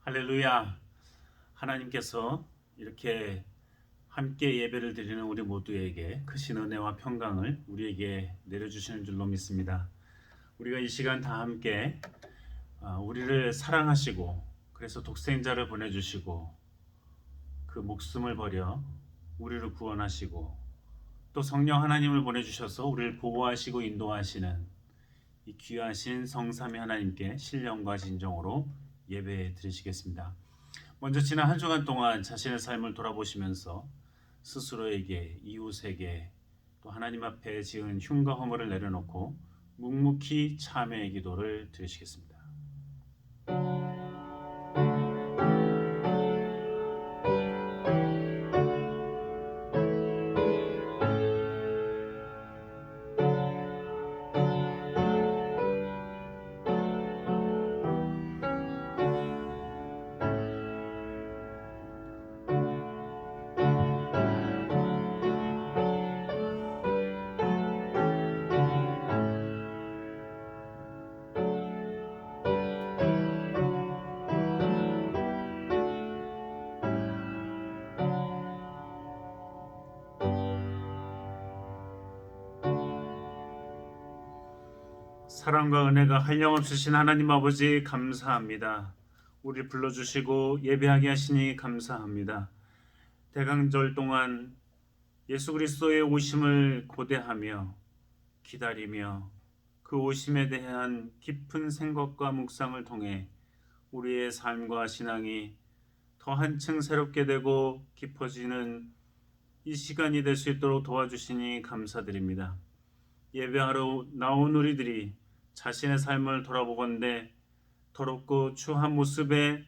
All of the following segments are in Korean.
할렐루야. 하나님께서 이렇게 함께 예배를 드리는 우리 모두에게 크신 은혜와 평강을 우리에게 내려주시는 줄로 믿습니다. 우리가 이 시간 다 함께 우리를 사랑하시고 그래서 독생자를 보내주시고 그 목숨을 버려 우리를 구원하시고 또 성령 하나님을 보내주셔서 우리를 보호하시고 인도하시는 이 귀하신 성삼위 하나님께 신령과 진정으로 예배 드리시겠습니다. 먼저 지난 한 주간 동안 자신의 삶을 돌아보시면서 스스로에게, 이웃에게, 또 하나님 앞에 지은 흉과 허물을 내려놓고 묵묵히 참회의 기도를 드리시겠습니다. 사랑과 은혜가 한량없으신 하나님 아버지 감사합니다. 우리를 불러주시고 예배하게 하시니 감사합니다. 대강절 동안 예수 그리스도의 오심을 고대하며 기다리며 그 오심에 대한 깊은 생각과 묵상을 통해 우리의 삶과 신앙이 더 한층 새롭게 되고 깊어지는 이 시간이 될 수 있도록 도와주시니 감사드립니다. 예배하러 나온 우리들이 자신의 삶을 돌아보건대 더럽고 추한 모습에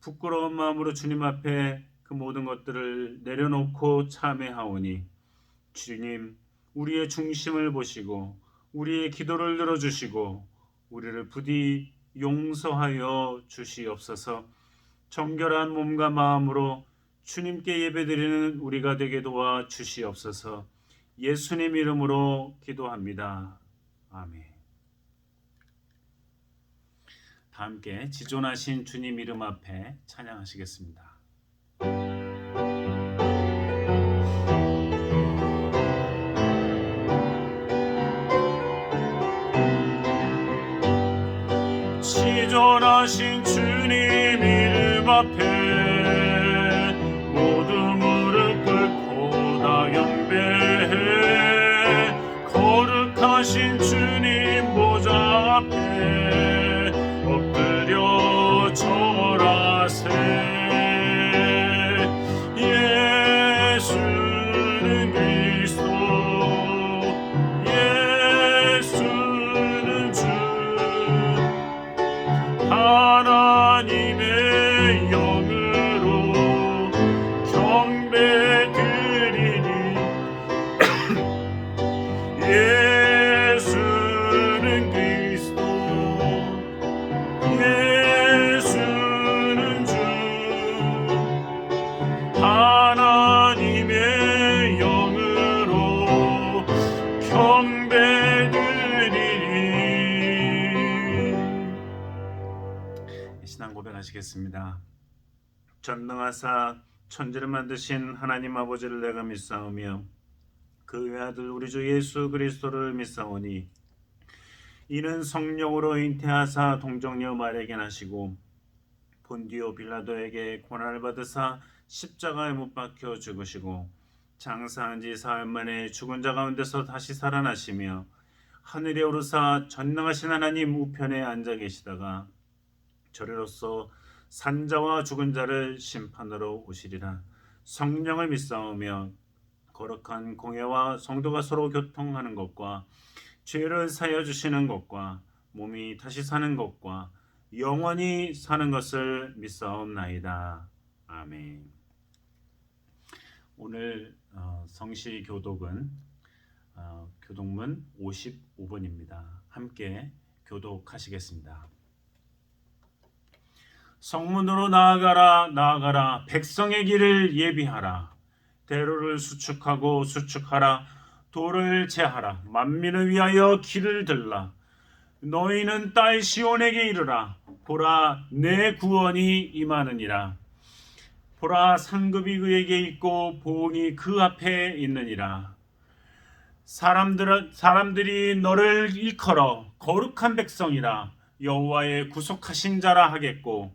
부끄러운 마음으로 주님 앞에 그 모든 것들을 내려놓고 참회하오니 주님, 우리의 중심을 보시고 우리의 기도를 들어주시고 우리를 부디 용서하여 주시옵소서. 정결한 몸과 마음으로 주님께 예배드리는 우리가 되게 도와 주시옵소서. 예수님 이름으로 기도합니다. 아멘. 다 함께 지존하신 주님 이름 앞에 찬양하시겠습니다. 지존하신 주님 이름 앞에 모두 무릎 꿇고 다 경배해 거룩하신 주님 보좌 앞에 엎드려 절하세. 예수는 그리스도 예수는 주 하나님의 영으로 경배드리니 예수는 그리스도 예수는 주 하나님의 영으로 경배드리니. 신앙 고백하시겠습니다. 전능하사 천지를 만드신 하나님 아버지를 내가 믿사오며 그 외아들 우리 주 예수 그리스도를 믿사오니 이는 성령으로 잉태하사 동정녀 마리아에게 나시고 본디오 빌라도에게 고난을 받으사 십자가에 못 박혀 죽으시고 장사한 지 사흘 만에 죽은 자 가운데서 다시 살아나시며 하늘에 오르사 전능하신 하나님 우편에 앉아 계시다가 저리로서 산자와 죽은 자를 심판하러 오시리라. 성령을 믿사오며 거룩한 공예와 성도가 서로 교통하는 것과 죄를 사하여 주시는 것과 몸이 다시 사는 것과 영원히 사는 것을 믿사옵나이다. 아멘. 오늘 성시 교독은 교독문 55번입니다. 함께 교독하시겠습니다. 성문으로 나아가라 나아가라 백성의 길을 예비하라. 대로를 수축하고 수축하라. 도를 제하라. 만민을 위하여 길을 들라. 너희는 딸 시온에게 이르라. 보라, 내 구원이 임하느니라. 보라, 상급이 그에게 있고 보응이 그 앞에 있느니라. 사람들이 너를 일컬어 거룩한 백성이라 여호와의 구속하신 자라 하겠고,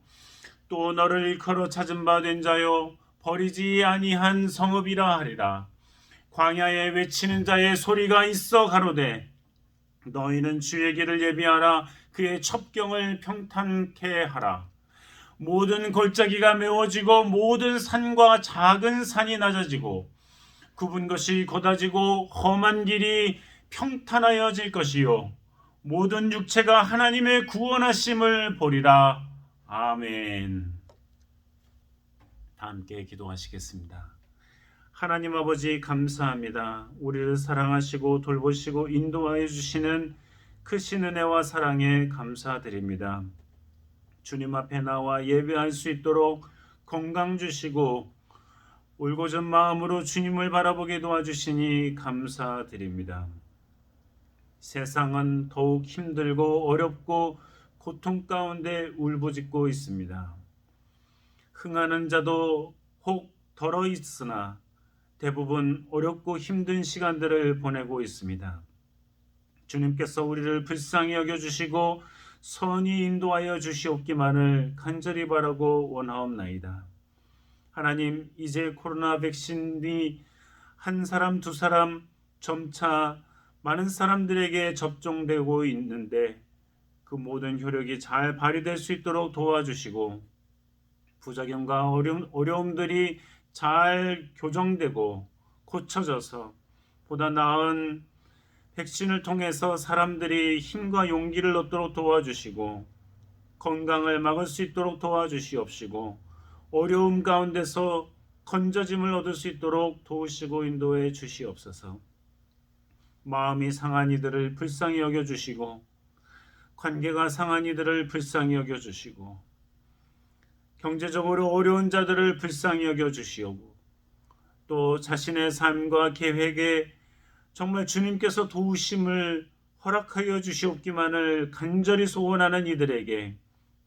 또 너를 일컬어 찾은 바 된 자요 버리지 아니한 성읍이라 하리라. 광야에 외치는 자의 소리가 있어 가로되, 너희는 주의 길을 예비하라. 그의 첩경을 평탄케 하라. 모든 골짜기가 메워지고 모든 산과 작은 산이 낮아지고 굽은 것이 곧아지고 험한 길이 평탄하여질 것이요 모든 육체가 하나님의 구원하심을 보리라. 아멘. 다 함께 기도하시겠습니다. 하나님 아버지, 감사합니다. 우리를 사랑하시고 돌보시고 인도하여 주시는 크신 은혜와 사랑에 감사드립니다. 주님 앞에 나와 예배할 수 있도록 건강 주시고 울고전 마음으로 주님을 바라보게 도와주시니 감사드립니다. 세상은 더욱 힘들고 어렵고 고통 가운데 울부짖고 있습니다. 흥하는 자도 혹 덜어 있으나 대부분 어렵고 힘든 시간들을 보내고 있습니다. 주님께서 우리를 불쌍히 여겨주시고 선히 인도하여 주시옵기만을 간절히 바라고 원하옵나이다. 하나님, 이제 코로나 백신이 한 사람 두 사람 점차 많은 사람들에게 접종되고 있는데 그 모든 효력이 잘 발휘될 수 있도록 도와주시고 부작용과 어려움들이 잘 교정되고 고쳐져서 보다 나은 백신을 통해서 사람들이 힘과 용기를 얻도록 도와주시고 건강을 막을 수 있도록 도와주시옵시고 어려움 가운데서 건져짐을 얻을 수 있도록 도우시고 인도해 주시옵소서. 마음이 상한 이들을 불쌍히 여겨주시고 관계가 상한 이들을 불쌍히 여겨주시고 경제적으로 어려운 자들을 불쌍히 여겨주시오고 또 자신의 삶과 계획에 정말 주님께서 도우심을 허락하여 주시옵기만을 간절히 소원하는 이들에게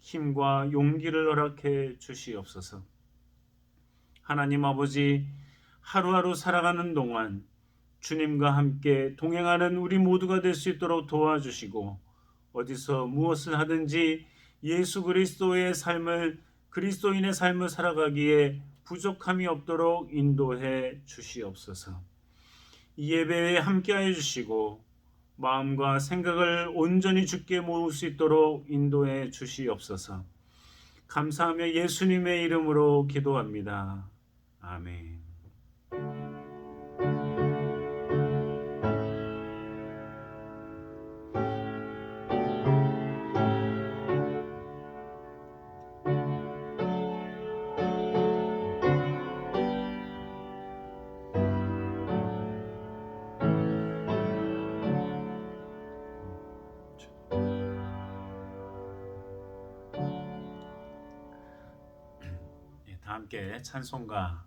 힘과 용기를 허락해 주시옵소서. 하나님 아버지, 하루하루 살아가는 동안 주님과 함께 동행하는 우리 모두가 될 수 있도록 도와주시고 어디서 무엇을 하든지 예수 그리스도의 삶을 그리스도인의 삶을 살아가기에 부족함이 없도록 인도해 주시옵소서. 이 예배에 함께하여 주시고 마음과 생각을 온전히 주께 모을 수 있도록 인도해 주시옵소서. 감사하며 예수님의 이름으로 기도합니다. 아멘. 다 함께 찬송가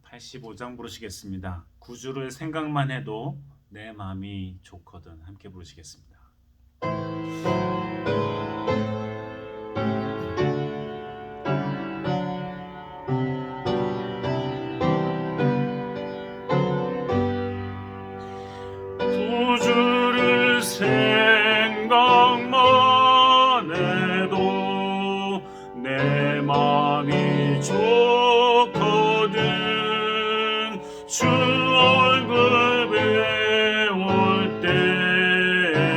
85장 부르시겠습니다. 구주를 생각만 해도 내 마음이 좋거든. 함께 부르시겠습니다. 구주를 생각만 해도 내 마음이 좋거든. 주 얼굴 배울 때야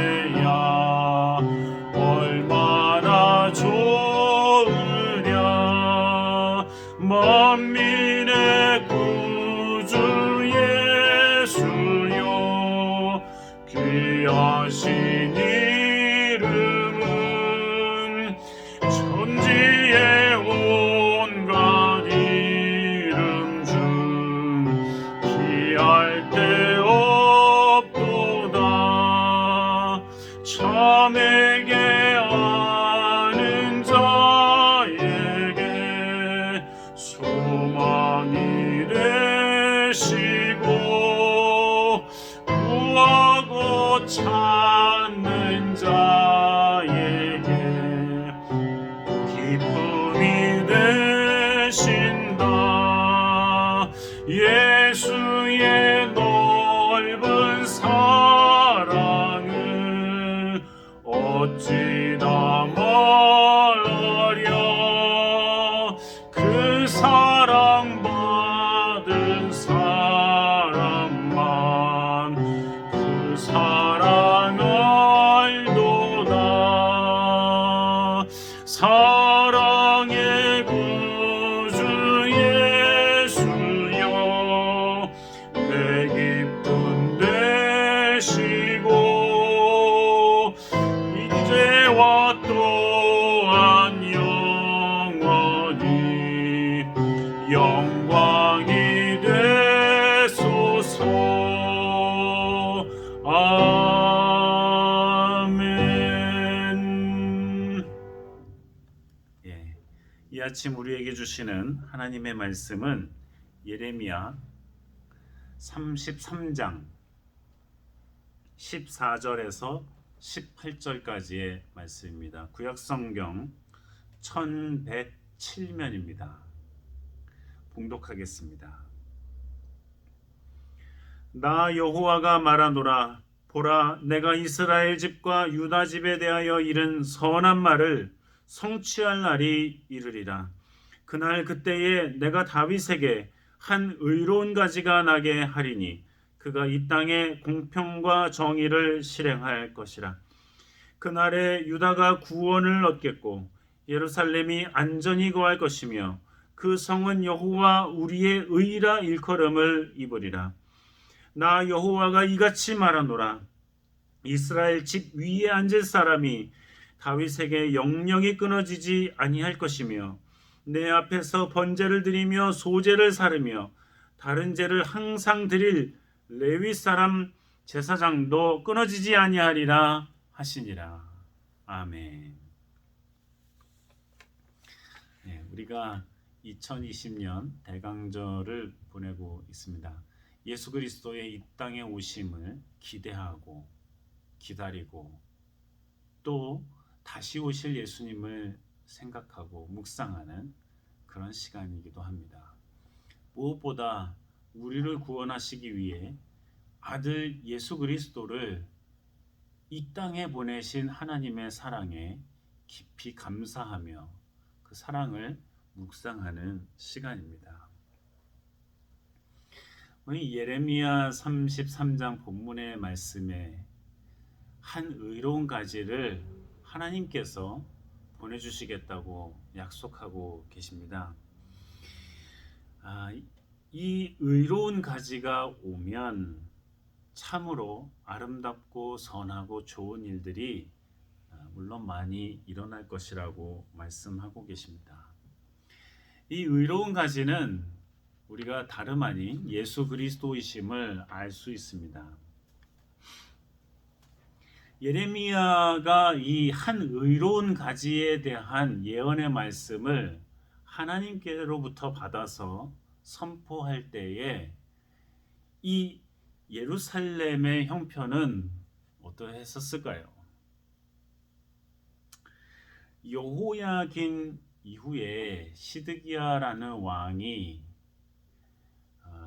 얼마나 좋으랴. 만민의 구주 예수여 귀하신 이름은 천지의 온갖 이름 중 피할 데 없도다. 참에게 아는 자에게 소망이 되시고 구하고 찾는 자 이 아침 우리에게 주시는 하나님의 말씀은 예레미야 33장 14절에서 18절까지의 말씀입니다. 구약성경 1107면입니다. 봉독하겠습니다. 나 여호와가 말하노라. 보라, 내가 이스라엘 집과 유다 집에 대하여 이른 선한 말을 성취할 날이 이르리라. 그날 그때에 내가 다윗에게 한 의로운 가지가 나게 하리니 그가 이 땅에 공평과 정의를 실행할 것이라. 그날에 유다가 구원을 얻겠고 예루살렘이 안전히 거할 것이며 그 성은 여호와 우리의 의라 일컬음을 입으리라. 나 여호와가 이같이 말하노라. 이스라엘 집 위에 앉을 사람이 다윗에게 영영이 끊어지지 아니할 것이며 내 앞에서 번제를 드리며 소제를 사르며 다른 제를 항상 드릴 레위 사람 제사장도 끊어지지 아니하리라 하시니라. 아멘. 네, 우리가 2020년 대강절을 보내고 있습니다. 예수 그리스도의 이 땅에 오심을 기대하고 기다리고 또 다시 오실 예수님을 생각하고 묵상하는 그런 시간이기도 합니다. 무엇보다 우리를 구원하시기 위해 아들 예수 그리스도를 이 땅에 보내신 하나님의 사랑에 깊이 감사하며 그 사랑을 묵상하는 시간입니다. 우리 예레미야 33장 본문의 말씀에 한 의로운 가지를 하나님께서 보내주시겠다고 약속하고 계십니다. 이 의로운 가지가 오면 참으로 아름답고 선하고 좋은 일들이 물론 많이 일어날 것이라고 말씀하고 계십니다. 이 의로운 가지는 우리가 다름 아닌 예수 그리스도이심을 알 수 있습니다. 예레미야가 이 한 의로운 가지에 대한 예언의 말씀을 하나님께로부터 받아서 선포할 때에 이 예루살렘의 형편은 어떠했었을까요? 여호야긴 이후에 시드기야라는 왕이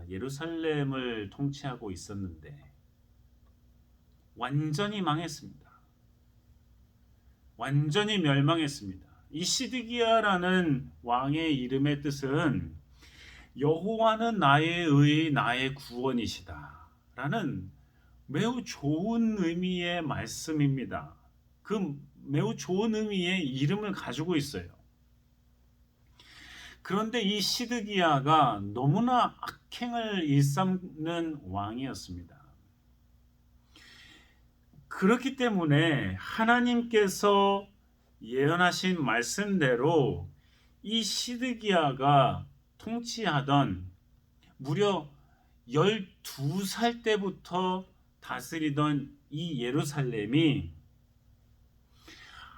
예루살렘을 통치하고 있었는데 완전히 망했습니다. 완전히 멸망했습니다. 이 시드기야라는 왕의 이름의 뜻은 여호와는 나의 의, 나의 구원이시다 라는 매우 좋은 의미의 말씀입니다. 그 매우 좋은 의미의 이름을 가지고 있어요. 그런데 이 시드기야가 너무나 악행을 일삼는 왕이었습니다. 그렇기 때문에 하나님께서 예언하신 말씀대로 이 시드기야가 통치하던 무려 12살 때부터 다스리던 이 예루살렘이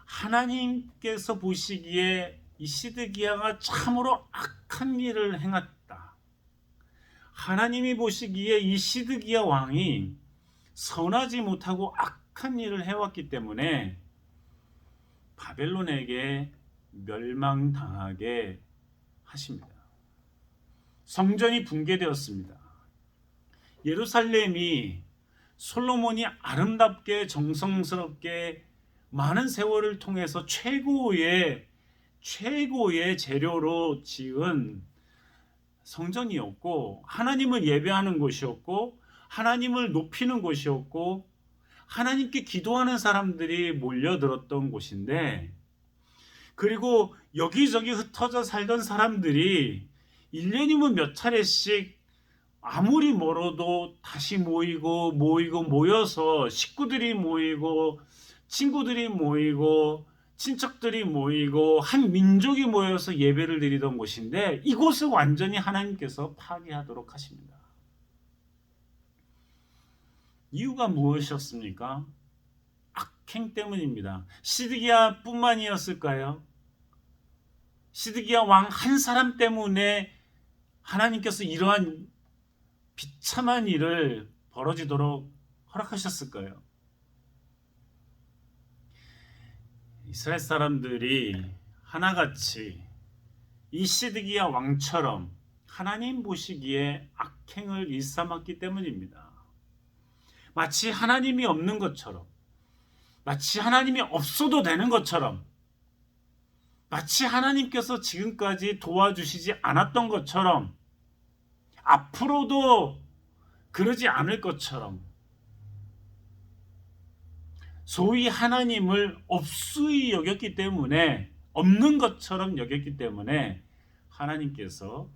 하나님께서 보시기에 이 시드기야가 참으로 악한 일을 행했다. 하나님이 보시기에 이 시드기야 왕이 선하지 못하고 악한 일을 해왔기 때문에 바벨론에게 멸망당하게 하십니다. 성전이 붕괴되었습니다. 예루살렘이 솔로몬이 아름답게 정성스럽게 많은 세월을 통해서 최고의 재료로 지은 성전이었고 하나님을 예배하는 곳이었고 하나님을 높이는 곳이었고 하나님께 기도하는 사람들이 몰려들었던 곳인데 그리고 여기저기 흩어져 살던 사람들이 1년이면 몇 차례씩 아무리 멀어도 다시 모여서 식구들이 모이고 친구들이 모이고 친척들이 모이고 한 민족이 모여서 예배를 드리던 곳인데 이곳을 완전히 하나님께서 파괴하도록 하십니다. 이유가 무엇이었습니까? 악행 때문입니다. 시드기야뿐만이었을까요? 시드기야 왕 한 사람 때문에 하나님께서 이러한 비참한 일을 벌어지도록 허락하셨을까요? 이스라엘 사람들이 하나같이 이 시드기야 왕처럼 하나님 보시기에 악행을 일삼았기 때문입니다. 마치 하나님이 없는 것처럼, 마치 하나님이 없어도 되는 것처럼, 마치 하나님께서 지금까지 도와주시지 않았던 것처럼, 앞으로도 그러지 않을 것처럼, 소위 하나님을 없수히 여겼기 때문에, 없는 것처럼 여겼기 때문에 하나님께서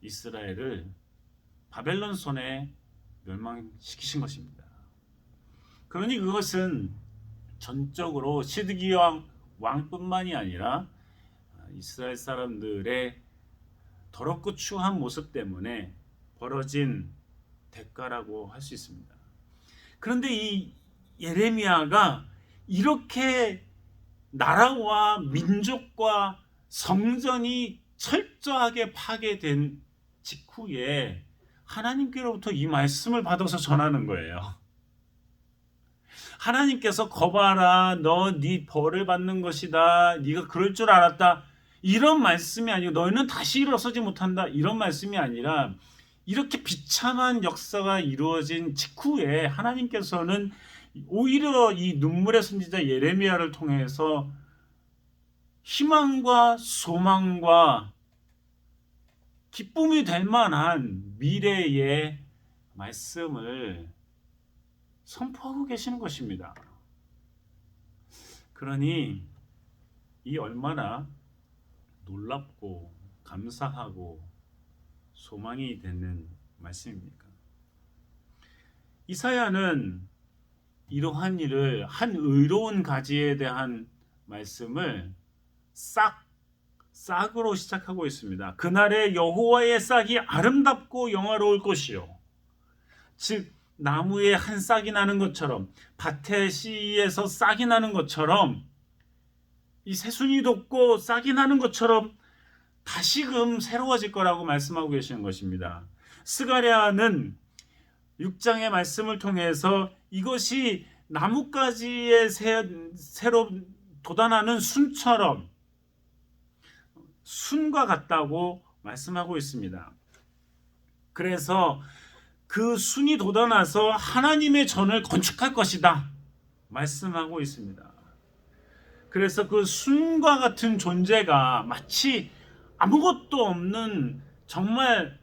이스라엘을 바벨론 손에 멸망시키신 것입니다. 그러니 그것은 전적으로 시드기야 왕뿐만이 아니라 이스라엘 사람들의 더럽고 추한 모습 때문에 벌어진 대가라고 할 수 있습니다. 그런데 이 예레미야가 이렇게 나라와 민족과 성전이 철저하게 파괴된 직후에 하나님께로부터 이 말씀을 받아서 전하는 거예요. 하나님께서 거봐라, 너 네 벌을 받는 것이다, 네가 그럴 줄 알았다, 이런 말씀이 아니고 너희는 다시 일어서지 못한다, 이런 말씀이 아니라 이렇게 비참한 역사가 이루어진 직후에 하나님께서는 오히려 이 눈물의 선지자 예레미야를 통해서 희망과 소망과 기쁨이 될 만한 미래의 말씀을 선포하고 계시는 것입니다. 그러니 이 얼마나 놀랍고 감사하고 소망이 되는 말씀입니까? 이사야는 이러한 일을, 한 의로운 가지에 대한 말씀을 싹으로 시작하고 있습니다. 그날에 여호와의 싹이 아름답고 영화로울 것이요, 즉 나무에 한 싹이 나는 것처럼, 밭의 씨에서 싹이 나는 것처럼, 이 새순이 돋고 싹이 나는 것처럼 다시금 새로워질 거라고 말씀하고 계시는 것입니다. 스가랴는 6장의 말씀을 통해서 이것이 나뭇가지에 새로 돋아나는 순처럼, 순과 같다고 말씀하고 있습니다. 그래서 그 순이 돋아나서 하나님의 전을 건축할 것이다 말씀하고 있습니다. 그래서 그 순과 같은 존재가 마치 아무것도 없는 정말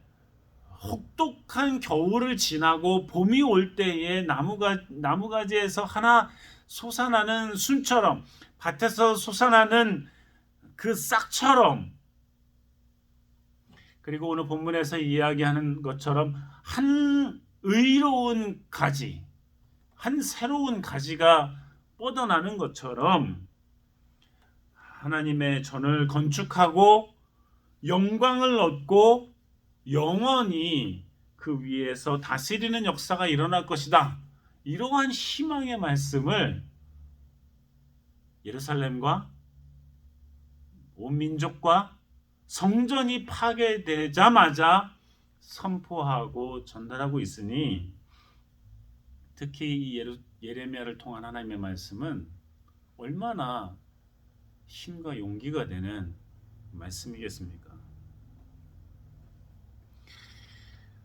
혹독한 겨울을 지나고 봄이 올 때에 나무가지에서 하나 솟아나는 순처럼, 밭에서 솟아나는 그 싹처럼, 그리고 오늘 본문에서 이야기하는 것처럼 한 의로운 가지, 한 새로운 가지가 뻗어나는 것처럼 하나님의 전을 건축하고 영광을 얻고 영원히 그 위에서 다스리는 역사가 일어날 것이다, 이러한 희망의 말씀을 예루살렘과 온 민족과 성전이 파괴되자마자 선포하고 전달하고 있으니, 특히 이 예레미야를 통한 하나님의 말씀은 얼마나 힘과 용기가 되는 말씀이겠습니까?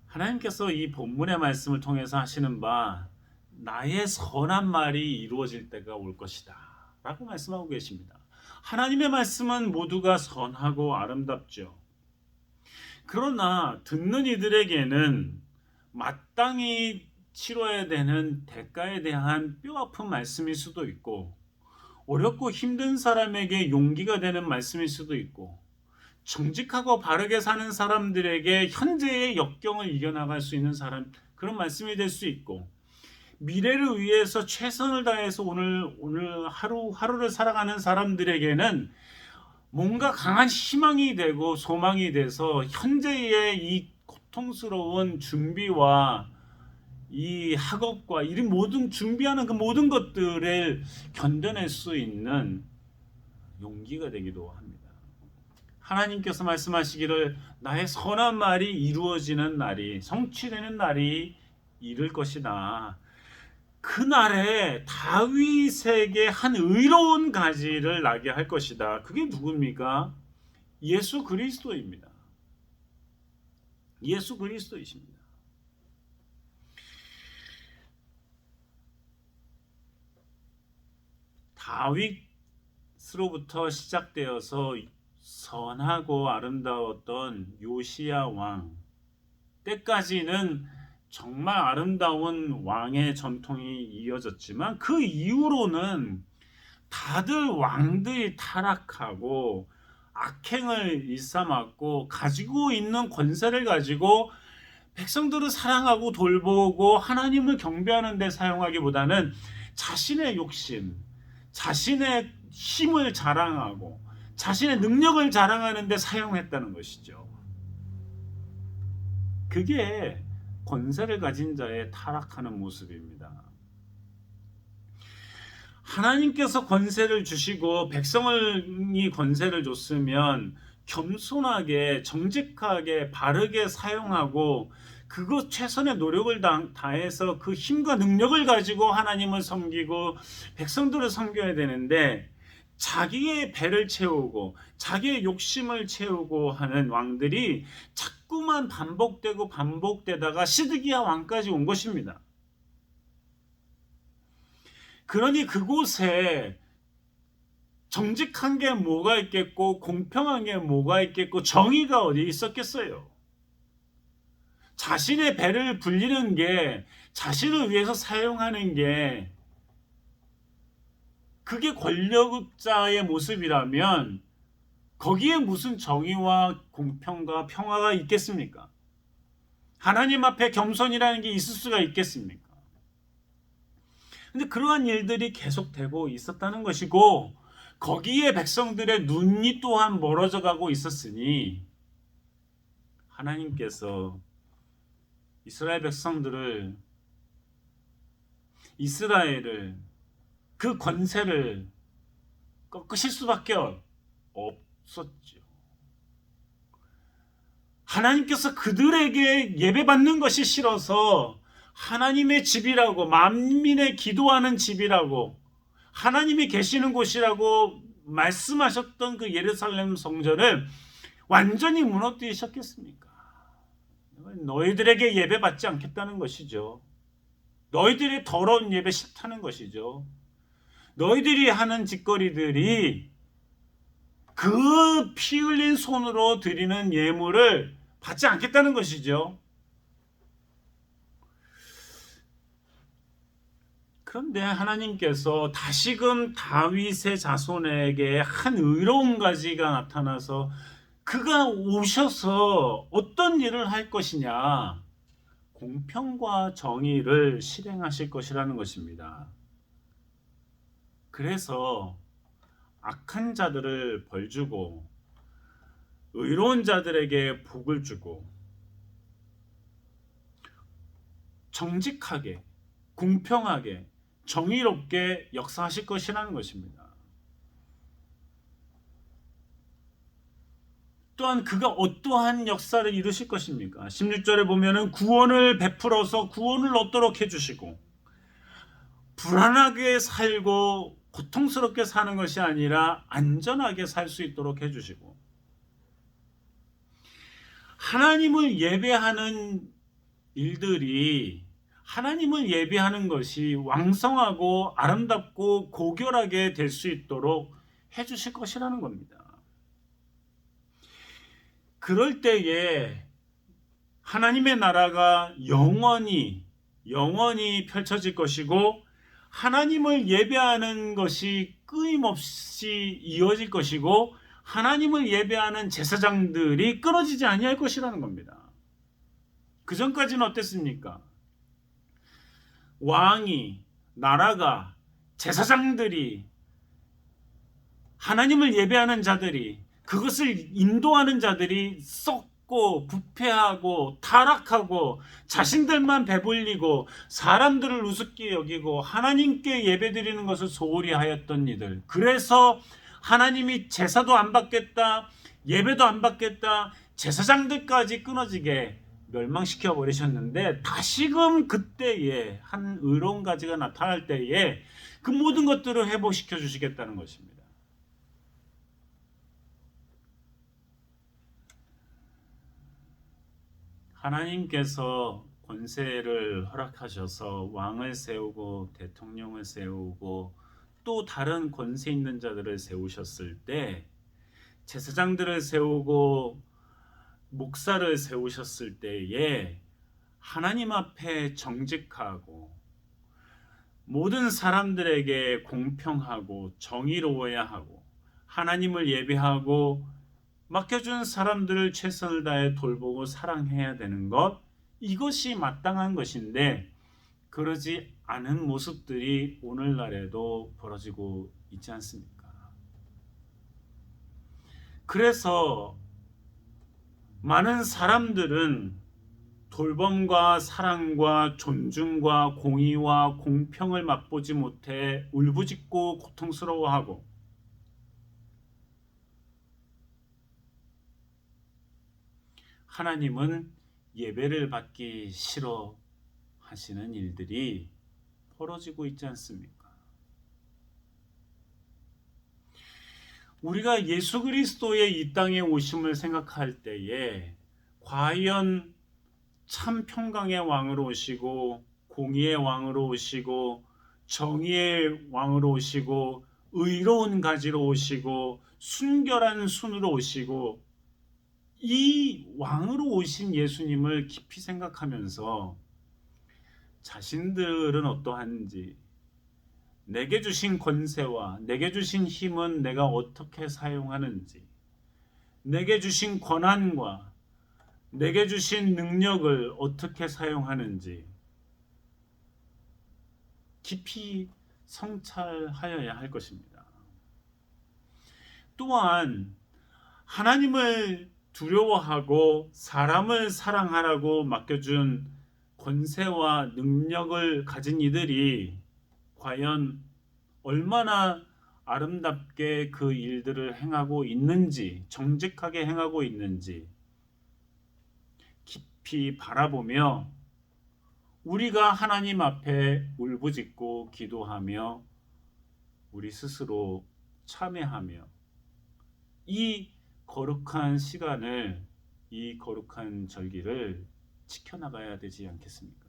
하나님께서 이 본문의 말씀을 통해서 하시는 바, 나의 선한 말이 이루어질 때가 올 것이다 라고 말씀하고 계십니다. 하나님의 말씀은 모두가 선하고 아름답죠. 그러나 듣는 이들에게는 마땅히 치러야 되는 대가에 대한 뼈아픈 말씀일 수도 있고, 어렵고 힘든 사람에게 용기가 되는 말씀일 수도 있고, 정직하고 바르게 사는 사람들에게 현재의 역경을 이겨나갈 수 있는 그런 말씀이 될 수 있고, 미래를 위해서 최선을 다해서 오늘 하루를 살아가는 사람들에게는 뭔가 강한 희망이 되고 소망이 돼서 현재의 이 고통스러운 준비와 이 학업과 이 모든 준비하는 그 모든 것들을 견뎌낼 수 있는 용기가 되기도 합니다. 하나님께서 말씀하시기를 나의 선한 말이 이루어지는 날이, 성취되는 날이 이를 것이다. 그날에 다윗에게 한 의로운 가지를 나게 할 것이다. 그게 누굽니까? 예수 그리스도입니다. 예수 그리스도이십니다. 다윗으로부터 시작되어서 선하고 아름다웠던 요시야 왕 때까지는 정말 아름다운 왕의 전통이 이어졌지만, 그 이후로는 다들 왕들이 타락하고 악행을 일삼았고 가지고 있는 권세를 가지고 백성들을 사랑하고 돌보고 하나님을 경배하는 데 사용하기보다는 자신의 욕심, 자신의 힘을 자랑하고 자신의 능력을 자랑하는 데 사용했다는 것이죠. 그게 권세를 가진 자의 타락하는 모습입니다. 하나님께서 권세를 주시고 백성이 권세를 줬으면 겸손하게, 정직하게, 바르게 사용하고 그것 최선의 노력을 다해서 그 힘과 능력을 가지고 하나님을 섬기고 백성들을 섬겨야 되는데, 자기의 배를 채우고 자기의 욕심을 채우고 하는 왕들이 자꾸만 반복되다가 시드기야 왕까지 온 것입니다. 그러니 그곳에 정직한 게 뭐가 있겠고 공평한 게 뭐가 있겠고 정의가 어디 있었겠어요? 자신의 배를 불리는 게, 자신을 위해서 사용하는 게 그게 권력자의 모습이라면 거기에 무슨 정의와 공평과 평화가 있겠습니까? 하나님 앞에 겸손이라는 게 있을 수가 있겠습니까? 근데 그러한 일들이 계속되고 있었다는 것이고, 거기에 백성들의 눈이 또한 멀어져 가고 있었으니 하나님께서 이스라엘을 그 권세를 꺾으실 수밖에 없었죠. 하나님께서 그들에게 예배받는 것이 싫어서 하나님의 집이라고, 만민의 기도하는 집이라고, 하나님이 계시는 곳이라고 말씀하셨던 그 예루살렘 성전을 완전히 무너뜨리셨겠습니까? 너희들에게 예배받지 않겠다는 것이죠. 너희들이 더러운 예배 싫다는 것이죠. 너희들이 하는 짓거리들이 그 피 흘린 손으로 드리는 예물을 받지 않겠다는 것이죠. 그런데 하나님께서 다시금 다윗의 자손에게 한 의로운 가지가 나타나서 그가 오셔서 어떤 일을 할 것이냐, 공평과 정의를 실행하실 것이라는 것입니다. 그래서 악한 자들을 벌주고 의로운 자들에게 복을 주고 정직하게, 공평하게, 정의롭게 역사하실 것이라는 것입니다. 또한 그가 어떠한 역사를 이루실 것입니까? 16절에 보면은 구원을 베풀어서 구원을 얻도록 해주시고, 불안하게 살고 고통스럽게 사는 것이 아니라 안전하게 살 수 있도록 해주시고, 하나님을 예배하는 일들이, 하나님을 예배하는 것이 왕성하고 아름답고 고결하게 될 수 있도록 해주실 것이라는 겁니다. 그럴 때에 하나님의 나라가 영원히 펼쳐질 것이고, 하나님을 예배하는 것이 끊임없이 이어질 것이고, 하나님을 예배하는 제사장들이 끊어지지 아니할 것이라는 겁니다. 그 전까지는 어땠습니까? 왕이, 나라가, 제사장들이, 하나님을 예배하는 자들이, 그것을 인도하는 자들이 썩고 부패하고 타락하고 자신들만 배불리고 사람들을 우습게 여기고 하나님께 예배드리는 것을 소홀히 하였던 이들, 그래서 하나님이 제사도 안 받겠다, 예배도 안 받겠다. 제사장들까지 끊어지게 멸망시켜 버리셨는데 다시금 그때에 한 의로운 가지가 나타날 때에 그 모든 것들을 회복시켜 주시겠다는 것입니다. 하나님께서 권세를 허락하셔서 왕을 세우고 대통령을 세우고 또 다른 권세 있는 자들을 세우셨을 때, 제사장들을 세우고 목사를 세우셨을 때에 하나님 앞에 정직하고 모든 사람들에게 공평하고 정의로워야 하고 하나님을 예배하고 맡겨준 사람들을 최선을 다해 돌보고 사랑해야 되는 것, 이것이 마땅한 것인데 그러지 않은 모습들이 오늘날에도 벌어지고 있지 않습니까? 그래서 많은 사람들은 돌봄과 사랑과 존중과 공의와 공평을 맛보지 못해 울부짖고 고통스러워하고, 하나님은 예배를 받기 싫어하시는 일들이 벌어지고 있지 않습니까? 우리가 예수 그리스도의 이 땅에 오심을 생각할 때에 과연 참 평강의 왕으로 오시고 공의의 왕으로 오시고 정의의 왕으로 오시고 의로운 가지로 오시고 순결한 순으로 오시고 이 왕으로 오신 예수님을 깊이 생각하면서 자신들은 어떠한지, 내게 주신 권세와 내게 주신 힘은 내가 어떻게 사용하는지, 내게 주신 권한과 내게 주신 능력을 어떻게 사용하는지 깊이 성찰하여야 할 것입니다. 또한 하나님을 두려워하고 사람을 사랑하라고 맡겨준 권세와 능력을 가진 이들이 과연 얼마나 아름답게 그 일들을 행하고 있는지, 정직하게 행하고 있는지 깊이 바라보며 우리가 하나님 앞에 울부짖고 기도하며 우리 스스로 참회하며 이 거룩한 시간을, 이 거룩한 절기를 지켜나가야 되지 않겠습니까?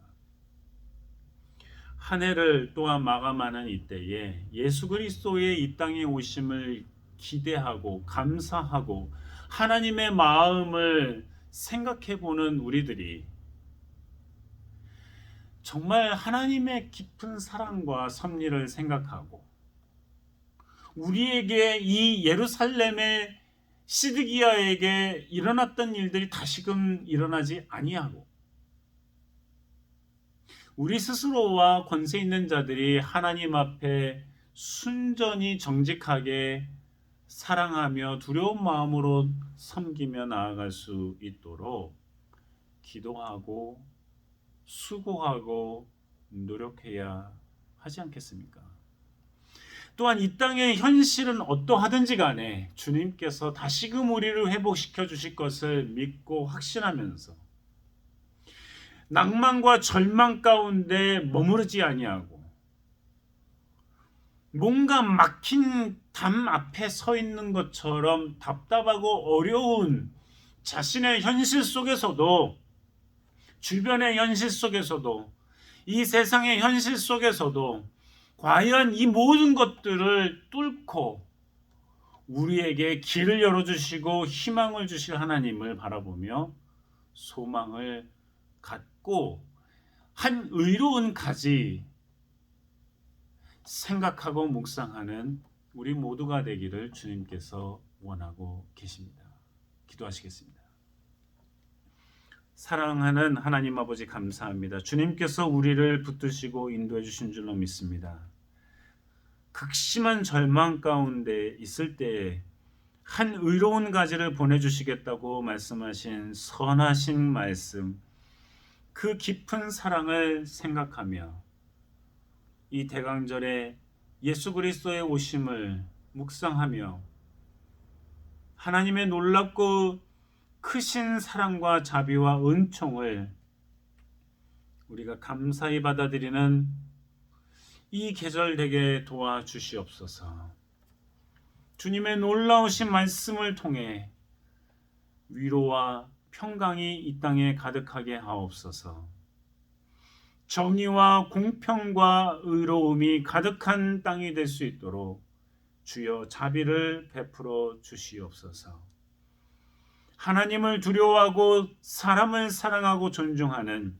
한 해를 또한 마감하는 이때에 예수 그리스도의 이 땅에 오심을 기대하고 감사하고 하나님의 마음을 생각해 보는 우리들이 정말 하나님의 깊은 사랑과 섭리를 생각하고 우리에게 이 예루살렘의 시드기야에게 일어났던 일들이 다시금 일어나지 아니하고 우리 스스로와 권세 있는 자들이 하나님 앞에 순전히 정직하게 사랑하며 두려운 마음으로 섬기며 나아갈 수 있도록 기도하고 수고하고 노력해야 하지 않겠습니까? 또한 이 땅의 현실은 어떠하든지 간에 주님께서 다시금 우리를 회복시켜 주실 것을 믿고 확신하면서 낭만과 절망 가운데 머무르지 아니하고 뭔가 막힌 담 앞에 서 있는 것처럼 답답하고 어려운 자신의 현실 속에서도, 주변의 현실 속에서도, 이 세상의 현실 속에서도 과연 이 모든 것들을 뚫고 우리에게 길을 열어주시고 희망을 주실 하나님을 바라보며 소망을 갖고 한 의로운 가지 생각하고 묵상하는 우리 모두가 되기를 주님께서 원하고 계십니다. 기도하시겠습니다. 사랑하는 하나님 아버지, 감사합니다. 주님께서 우리를 붙드시고 인도해 주신 줄로 믿습니다. 극심한 절망 가운데 있을 때에 한 의로운 가지를 보내주시겠다고 말씀하신 선하신 말씀, 그 깊은 사랑을 생각하며 이 대강절에 예수 그리스도의 오심을 묵상하며 하나님의 놀랍고 크신 사랑과 자비와 은총을 우리가 감사히 받아들이는 이 계절 되게 도와주시옵소서. 주님의 놀라우신 말씀을 통해 위로와 평강이 이 땅에 가득하게 하옵소서. 정의와 공평과 의로움이 가득한 땅이 될 수 있도록 주여 자비를 베풀어 주시옵소서. 하나님을 두려워하고 사람을 사랑하고 존중하는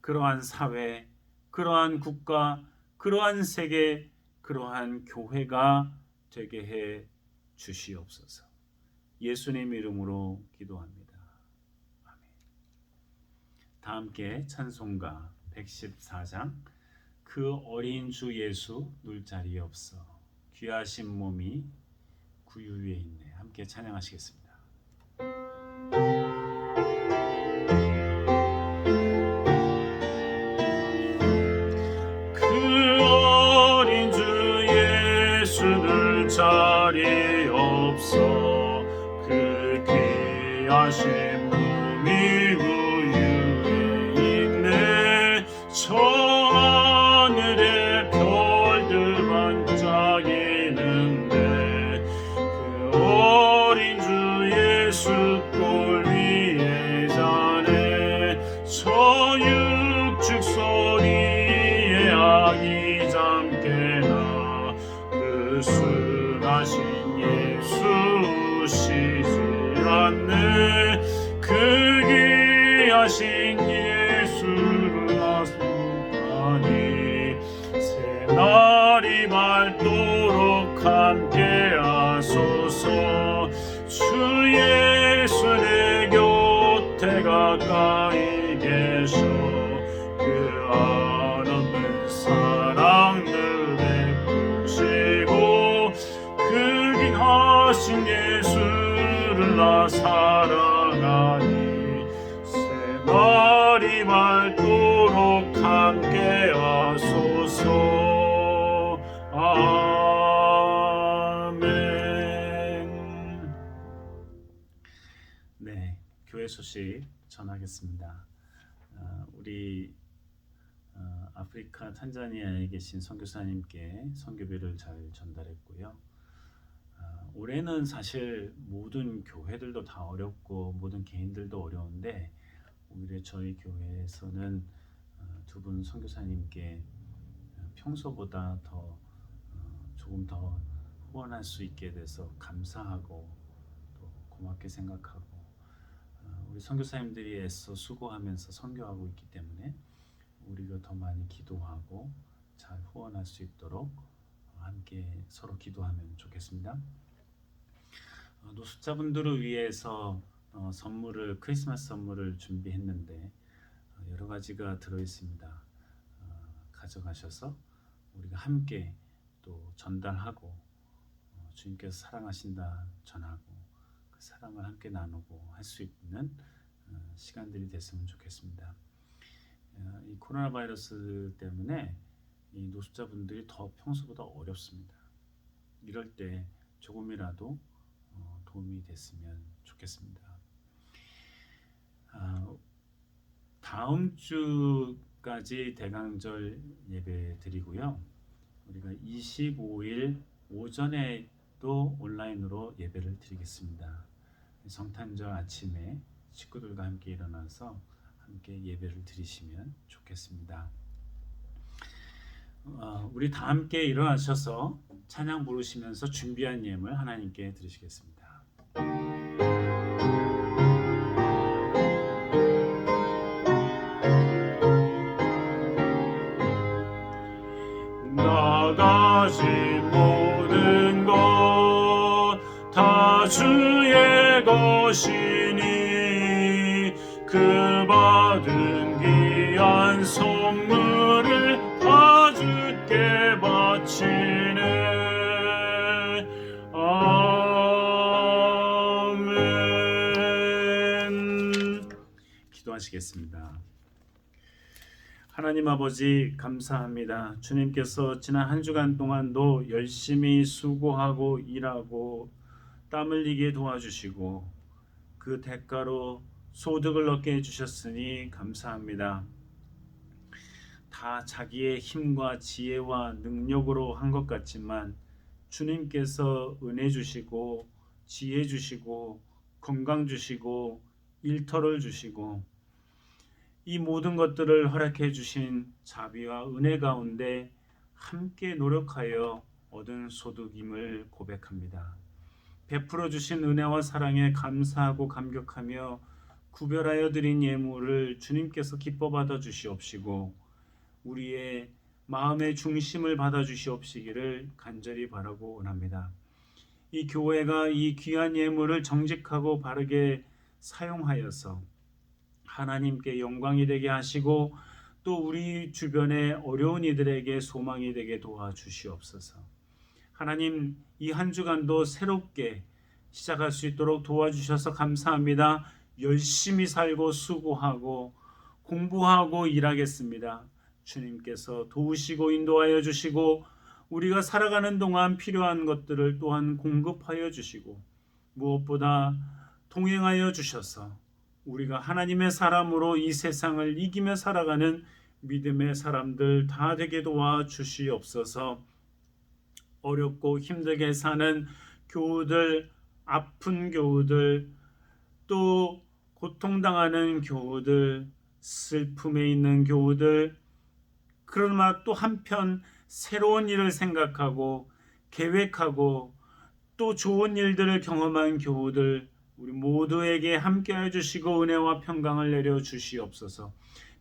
그러한 사회, 그러한 국가, 그러한 세계, 그러한 교회가 되게 해 주시옵소서. 예수님 이름으로 기도합니다. 아멘. 다 함께 찬송가 114장 그 어린 주 예수 눌 자리 없어 귀하신 몸이 구유 위에 있네. 함께 찬양하시겠습니다. 그 어린 주 예수 눌 자리 없어 그 귀하신 몸이 구유에 있네. 저 하늘에 별들 반짝이는데 그 어린 주 예수 꼴 위에 자네. 저 육축 소리에 아기 잠깨나 그 순하신 예수 쉬지 않네. 그 귀하신 예수를 나서가니 새날이 밝도록 함께하소서. 주 예수 내 곁에 가까이 계셔 그 한없는 사랑을 베푸시고 그 귀하신 예수를 나 사랑하니 새날이 밝도록 함께하소서. 아멘. 네, 교회 소식 전하겠습니다. 우리 아프리카 탄자니아에 계신 선교사님께 선교비를 잘 전달했고요. 올해는 사실 모든 교회들도 다 어렵고 모든 개인들도 어려운데 오히려 저희 교회에서는 두 분 선교사님께 평소보다 더 조금 더 후원할 수 있게 돼서 감사하고 또 고맙게 생각하고 우리 선교사님들이 애써 수고하면서 선교하고 있기 때문에 우리가 더 많이 기도하고 잘 후원할 수 있도록 함께 서로 기도하면 좋겠습니다. 노숙자분들을 위해서 선물을 크리스마스 선물을 준비했는데 여러 가지가 들어 있습니다. 가져가셔서 우리가 함께 또 전달하고 주님께서 사랑하신다 전하고 그 사랑을 함께 나누고 할 수 있는 시간들이 됐으면 좋겠습니다. 이 코로나 바이러스 때문에 이 노숙자분들이 더 평소보다 어렵습니다. 이럴 때 조금이라도 도움이 됐으면 좋겠습니다. 다음 주까지 대강절 예배 드리고요. 우리가 25일 오전에도 온라인으로 예배를 드리겠습니다. 성탄절 아침에 식구들과 함께 일어나서 함께 예배를 드리시면 좋겠습니다. 우리 다 함께 일어나셔서 찬양 부르시면서 준비한 예물 하나님께 드리시겠습니다. 나가진 모든 것 다 주의 것이니 그 받은 귀한 선물을 다 주께 바치네. 아멘. 기도하시겠습니다. 하나님 아버지 감사합니다. 주님께서 지난 한 주간 동안도 열심히 수고하고 일하고 땀 흘리게 도와주시고 그 대가로 소득을 얻게 해주셨으니 감사합니다. 다 자기의 힘과 지혜와 능력으로 한 것 같지만 주님께서 은혜 주시고 지혜 주시고 건강 주시고 일터를 주시고 이 모든 것들을 허락해 주신 자비와 은혜 가운데 함께 노력하여 얻은 소득임을 고백합니다. 베풀어 주신 은혜와 사랑에 감사하고 감격하며 구별하여 드린 예물을 주님께서 기뻐 받아 주시옵시고 우리의 마음의 중심을 받아 주시옵시기를 간절히 바라고 원합니다. 이 교회가 이 귀한 예물을 정직하고 바르게 사용하여서 하나님께 영광이 되게 하시고 또 우리 주변의 어려운 이들에게 소망이 되게 도와주시옵소서. 하나님, 이 한 주간도 새롭게 시작할 수 있도록 도와주셔서 감사합니다. 열심히 살고 수고하고 공부하고 일하겠습니다. 주님께서 도우시고 인도하여 주시고 우리가 살아가는 동안 필요한 것들을 또한 공급하여 주시고 무엇보다 동행하여 주셔서 우리가 하나님의 사람으로 이 세상을 이기며 살아가는 믿음의 사람들 다 되게 도와주시옵소서. 어렵고 힘들게 사는 교우들, 아픈 교우들, 또 고통당하는 교우들, 슬픔에 있는 교우들, 그러나 또 한편 새로운 일을 생각하고 계획하고 또 좋은 일들을 경험한 교우들, 우리 모두에게 함께해 주시고 은혜와 평강을 내려 주시옵소서.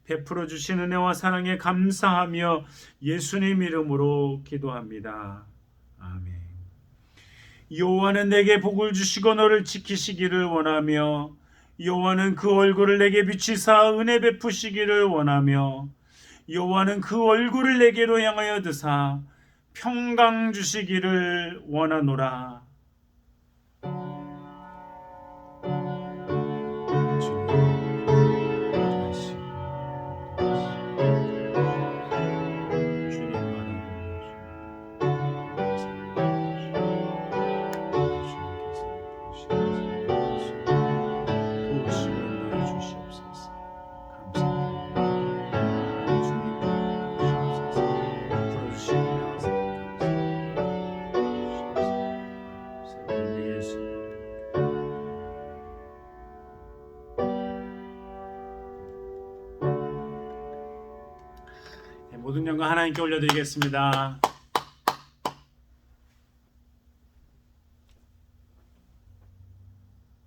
베풀어 주신 은혜와 사랑에 감사하며 예수님 이름으로 기도합니다. 아멘. 여호와는 내게 복을 주시고 너를 지키시기를 원하며 여호와는 그 얼굴을 내게 비치사 은혜 베푸시기를 원하며 여호와는 그 얼굴을 내게로 향하여 드사 평강 주시기를 원하노라. 모든 영광 하나님께 올려드리겠습니다.